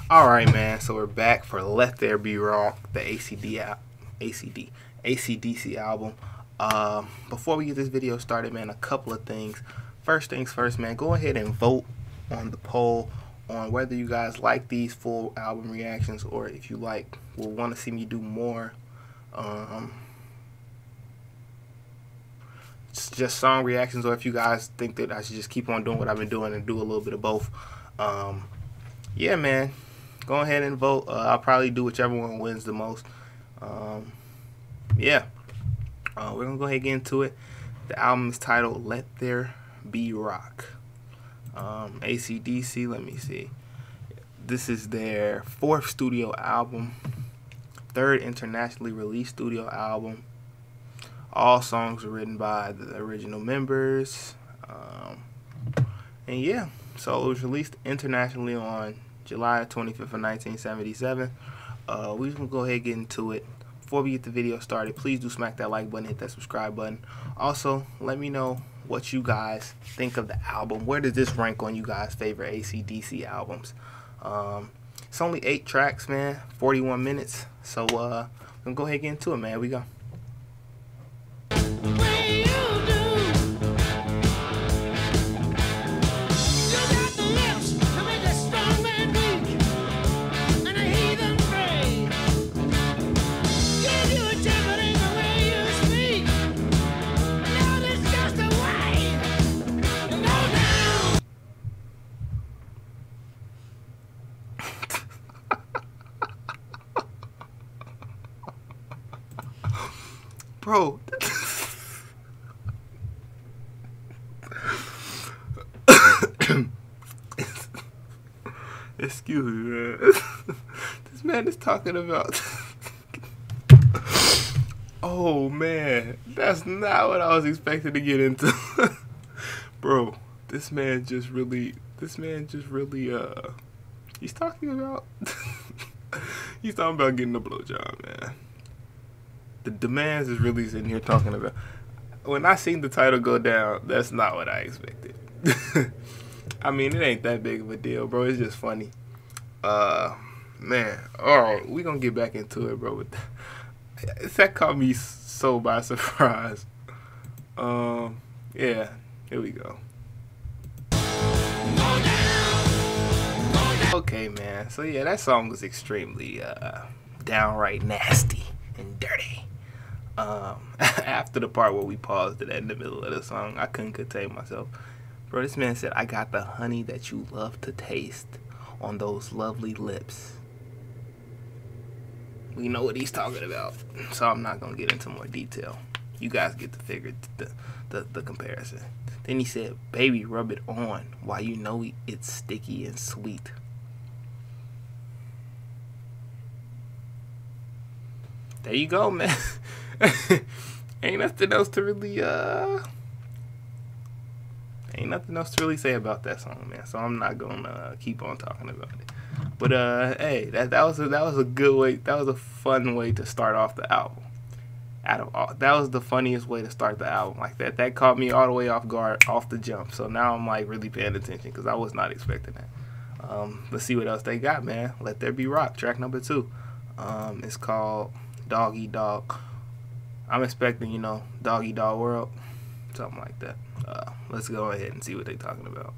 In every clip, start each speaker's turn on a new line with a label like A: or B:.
A: Alright, man, so we're back for Let There Be Rock, the ACDC album. Before we get this video started, man, a couple of things. First things first, man, go ahead and vote on the poll on whether you guys like these full album reactions, or if you will want to see me do more just song reactions, or if you guys think that I should just keep on doing what I've been doing and do a little bit of both. Yeah, man, go ahead and vote. I'll probably do whichever one wins the most. Yeah, we're gonna go ahead and get into it. The album is titled Let There Be Rock. ACDC, let me see. This is their 4th studio album, 3rd internationally released studio album. All songs were written by the original members. And yeah, so it was released internationally on July 25th of 1977. We're just gonna go ahead and get into it. Before we get the video started, please do smack that like button, hit that subscribe button. Also, let me know what you guys think of the album. Where does this rank on you guys' favorite ACDC albums? It's only 8 tracks, man, 41 minutes. So we're gonna go ahead and get into it, man. We go. Bro, excuse me, man. This man is talking about oh man, that's not what I was expecting to get into. Bro, this man just really he's talking about he's talking about getting a blowjob, man. The demands is really sitting here talking about. When I seen the title go down, that's not what I expected. I mean, it ain't that big of a deal, bro. It's just funny. Man. Alright, we gonna get back into it, bro. That caught me so by surprise. Yeah, here we go. Okay, man. So yeah, that song was extremely downright nasty and dirty. After the part where we paused it in the middle of the song, I couldn't contain myself. Bro, this man said, I got the honey that you love to taste on those lovely lips. We know what he's talking about, so I'm not gonna get into more detail. You guys get to figure the comparison. Then he said, baby, rub it on while you know it's sticky and sweet. There you go, man. Ain't nothing else to really say about that song, man. So I'm not gonna keep on talking about it. But hey, that was a good way. That was a fun way to start off the album. That was the funniest way to start the album like that. That caught me all the way off guard, off the jump. So now I'm like really paying attention because I was not expecting that. Let's see what else they got, man. Let There Be Rock, track number 2. It's called Dog Eat Dog. I'm expecting, you know, Dog Eat Dog World, something like that. Let's go ahead and see what they're talking about.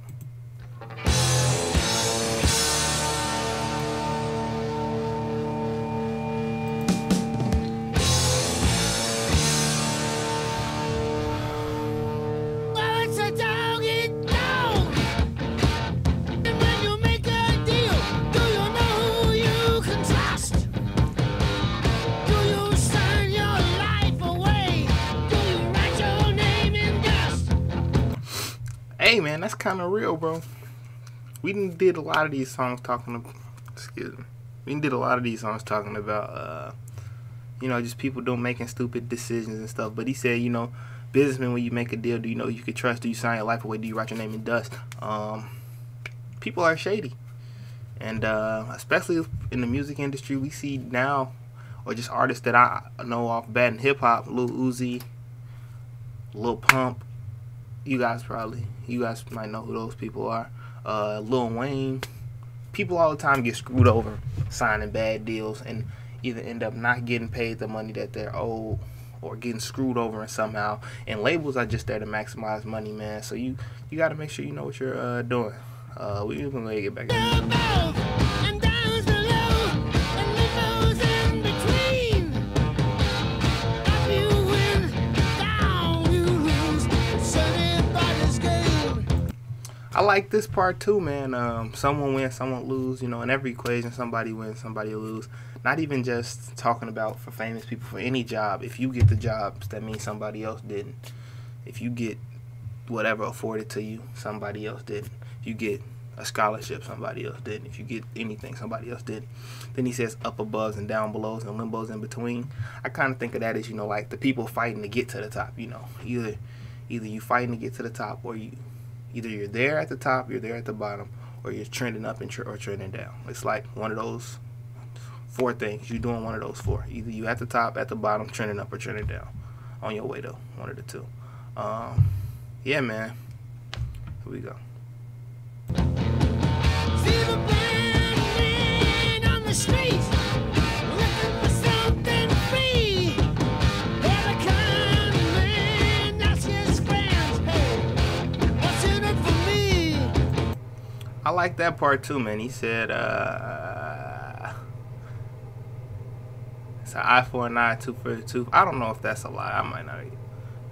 A: Hey man, that's kind of real, bro. We did a lot of these songs talking about, you know, just people making stupid decisions and stuff. But he said, you know, businessmen, when you make a deal, do you know you can trust? Do you sign your life away? Do you write your name in dust? People are shady, and especially in the music industry, we see now, or just artists that I know off bat in hip hop, Lil Uzi, Lil Pump. You guys might know who those people are. Lil Wayne. people all the time get screwed over signing bad deals and either end up not getting paid the money that they're owed or getting screwed over and somehow. And labels are just there to maximize money, man. So you got to make sure you know what you're doing. We're going to get back in. I like this part too, man. Someone wins, someone lose. You know, in every equation, somebody wins, somebody lose. Not even just talking about for famous people, for any job. If you get the jobs, that means somebody else didn't. If you get whatever afforded to you, somebody else didn't. If you get a scholarship, somebody else didn't. If you get anything, somebody else did. Then he says up above and down below and limbos in between. I kind of think of that as, you know, like the people fighting to get to the top. You know, either you fighting to get to the top, or either you're there at the top, you're there at the bottom, or you're trending up or trending down. It's like one of those 4 things. You're doing one of those 4. Either you at the top, at the bottom, trending up or trending down. On your way to one of the 2. Yeah, man. Here we go. See the blind man on the street, looking for something free. They're the kind of man that's his friends. Hey, what's in it for me? I like that part too, man. He said, it's an eye for an eye, tooth for a tooth. I don't know if that's a lie. I might not.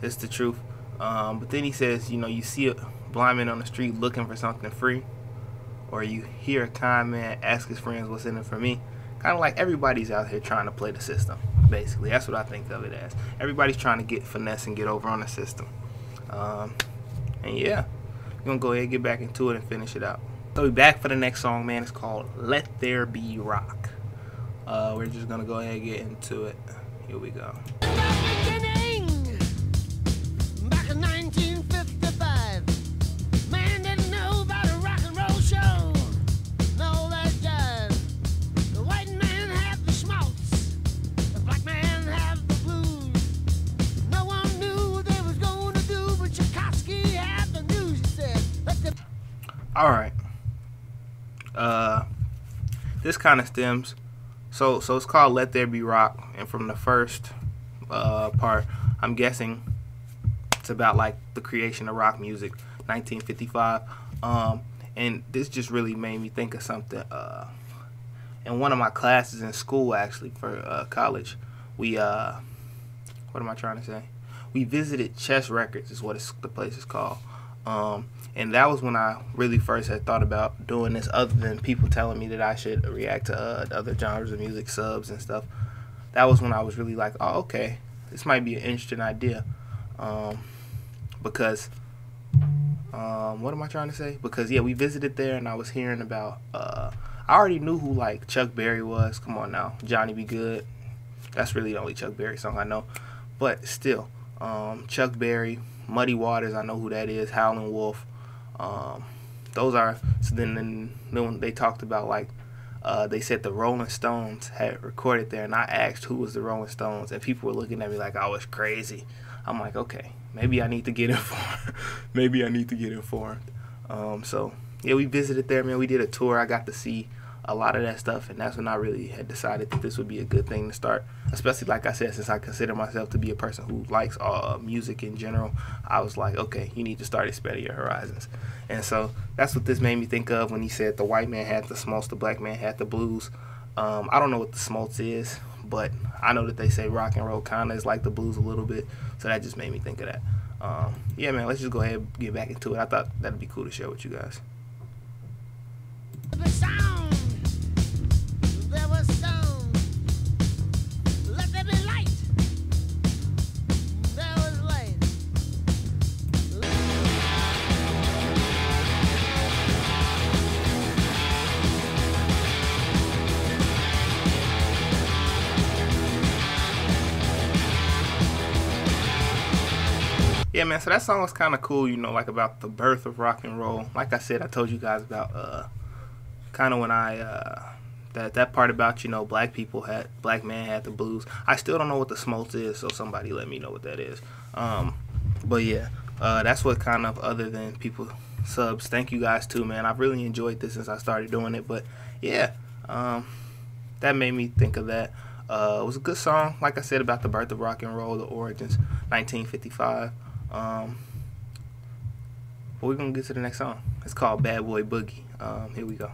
A: It's the truth. But then he says, you know, you see a blind man on the street looking for something free, or you hear a kind man ask his friends what's in it for me. Kind of like everybody's out here trying to play the system, basically. That's what I think of it as. Everybody's trying to get finesse and get over on the system. And yeah, we're going to go ahead and get back into it and finish it out. So we're back for the next song, man. It's called Let There Be Rock. We're just going to go ahead and get into it. Here we go. Back in 1955, man didn't know about a rock and roll show. No, that jive. The white man had the schmaltz, the black man had the blues. No one knew what they was going to do, but Tchaikovsky had the news. He said, let them... All right. This kind of stems. So it's called Let There Be Rock, and from the first part, I'm guessing it's about like the creation of rock music, 1955. And this just really made me think of something. In one of my classes in school, actually, for college, we what am I trying to say? We visited Chess Records, is what the place is called. And that was when I really first had thought about doing this, other than people telling me that I should react to other genres of music, subs and stuff. That was when I was really like, oh, okay, this might be an interesting idea. Because, what am I trying to say? Because, yeah, we visited there, and I was hearing about, I already knew who, like, Chuck Berry was. Come on now. Johnny Be Good. That's really the only Chuck Berry song I know. But still, Chuck Berry, Muddy Waters, I know who that is, Howlin' Wolf. Those are, so then when they talked about, like, they said the Rolling Stones had recorded there, and I asked who was the Rolling Stones, and people were looking at me like I was crazy. I'm like, okay, maybe I need to get informed. Maybe I need to get informed. So, yeah, we visited there, man. We did a tour. I got to see a lot of that stuff, and that's when I really had decided that this would be a good thing to start. Especially, like I said, since I consider myself to be a person who likes music in general, I was like, okay, you need to start expanding your horizons. And so that's what this made me think of when he said the white man had the smoltz, the black man had the blues. I don't know what the smoltz is, but I know that they say rock and roll kind of is like the blues a little bit, so that just made me think of that. Yeah, man, let's just go ahead and get back into it. I thought that'd be cool to share with you guys. The sound. There was sound. Let there be light. There was light. Yeah, man, so that song was kind of cool, you know, like about the birth of rock and roll. Like I said, I told you guys about kind of when I that part about, you know, black man had the blues. I still don't know what the smoltz is, so somebody let me know what that is. But yeah, that's what kind of, other than people subs. Thank you guys too, man. I've really enjoyed this since I started doing it. But yeah, that made me think of that. It was a good song, like I said, about the birth of rock and roll, the origins, 1955. But we're gonna get to the next song. It's called Bad Boy Boogie. Here we go.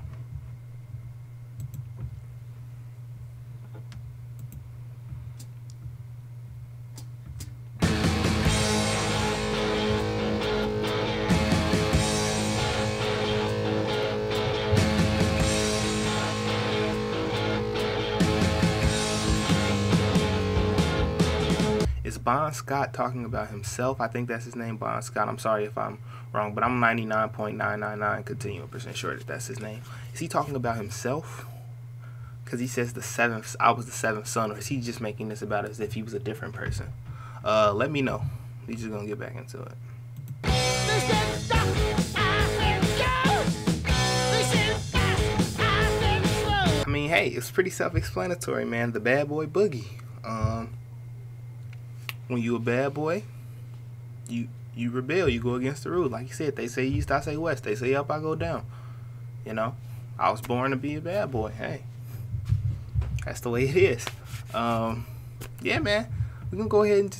A: Bon Scott talking about himself. I think that's his name, Bon Scott. I'm sorry if I'm wrong, but I'm 99.999 continuing percent sure that that's his name. Is he talking about himself? Because he says I was the seventh son, or is he just making this about as if he was a different person? Let me know. We're just gonna get back into it. I mean, hey, it's pretty self-explanatory, man. The Bad Boy Boogie. When you a bad boy, you rebel, you go against the rules. Like you said, they say east, I say west. They say up, I go down. You know, I was born to be a bad boy. Hey, that's the way it is. Yeah, man, we're gonna go ahead and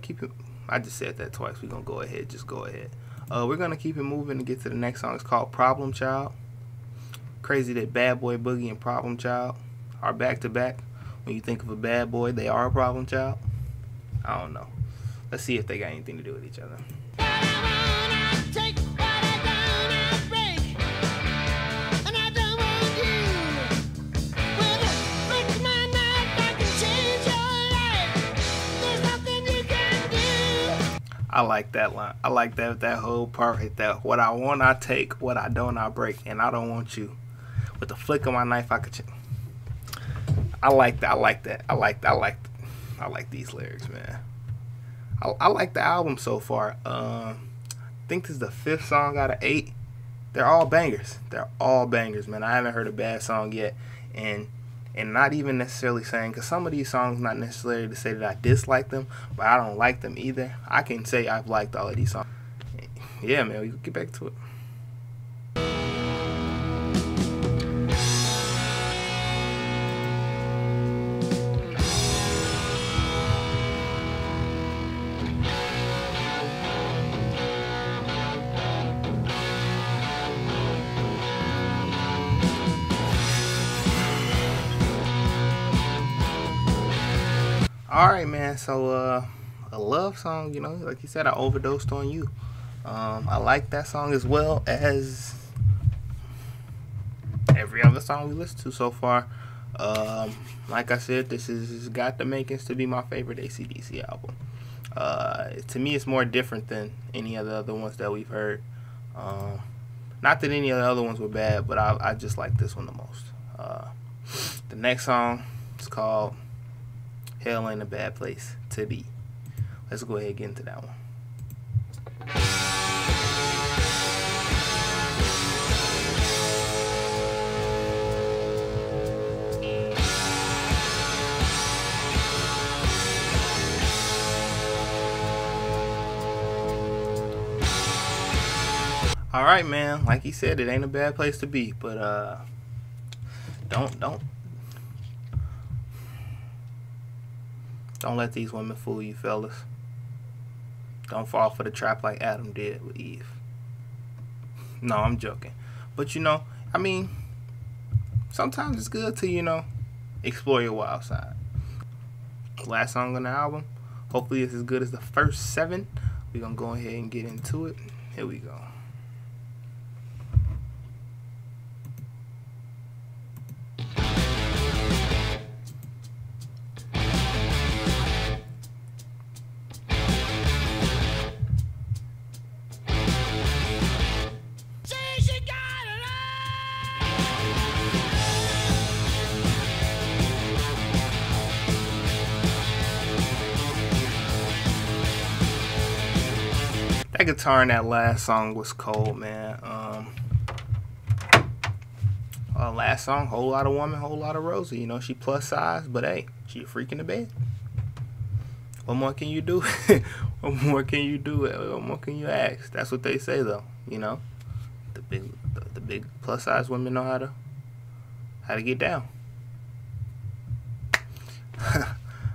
A: keep it. I just said that twice. We're gonna go ahead, just go ahead. We're gonna keep it moving and get to the next song. It's called Problem Child. Crazy that Bad Boy Boogie and Problem Child are back to back. When you think of a bad boy, they are a problem child. I don't know. Let's see if they got anything to do with each other. I like that line. I like that whole part right there. What I want, I take. What I don't, I break. And I don't want you. With the flick of my knife, I could. I like that. I like that. I like these lyrics, man. I like the album so far. I think this is the 5th song out of 8. They're all bangers. They're all bangers, man. I haven't heard a bad song yet, and not even necessarily saying, because some of these songs, not necessarily to say that I dislike them, but I don't like them either. I can say I've liked all of these songs. Yeah, man. We can get back to it. Alright, man, so a love song, you know, like you said, I overdosed on you. I like that song as well as every other song we listened to so far. Like I said, this has got the makings to be my favorite ACDC album. To me, it's more different than any of the other ones that we've heard. Not that any of the other ones were bad, but I just like this one the most. The next song is called Hell Ain't a Bad Place to Be. Let's go ahead and get into that one. All right, man. Like he said, it ain't a bad place to be, but don't let these women fool you, fellas. Don't fall for the trap like Adam did with Eve. No, I'm joking. But, you know, I mean, sometimes it's good to, you know, explore your wild side. Last song on the album. Hopefully it's as good as the first 7. We're going to go ahead and get into it. Here we go. That guitar in that last song was cold, man. Last song, Whole Lotta Woman, Whole Lotta Rosie. You know, she plus size, but hey, she a freak in the bed. What more can you do? What more can you do? What more can you ask? That's what they say, though, you know. the big plus size women know how to get down. I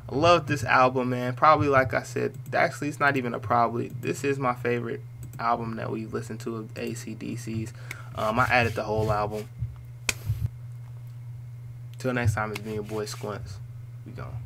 A: love this album, man. Probably, like I said, actually it's not even a probably. This is my favorite album that we've listened to of ACDC's. I added the whole album. Till next time, it's me, your boy Squints. We gone.